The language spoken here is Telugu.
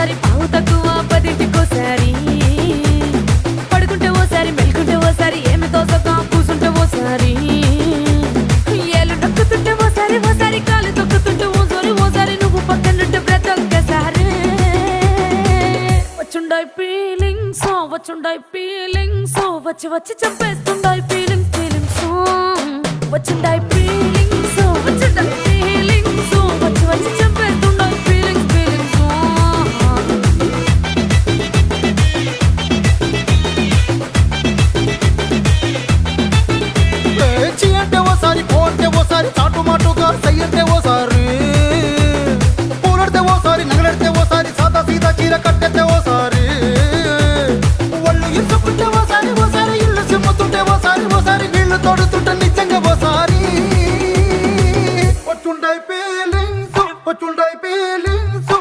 ఓసారి పావు తక్కువ పదింటికోసారి పడుకుంటే ఓసారి మెలుకుంటే ఓసారి ఏమి తోసక కూసుంటే ఓసారి ఏళ్ళు నొక్కుతుంటే ఓసారి ఓసారి కాలు తొక్కుతుంటే ఓసారి నువ్వు పక్కనుంటే ప్రతి ఒక్కసారి వచ్చుండాయి ఫీలింగ్స్ వచ్చి వచ్చి చంపేస్తుండాయి ఫీలింగ్స్ వచ్చిండాయి ఫీలింగ్స్ వచ్చిండాయి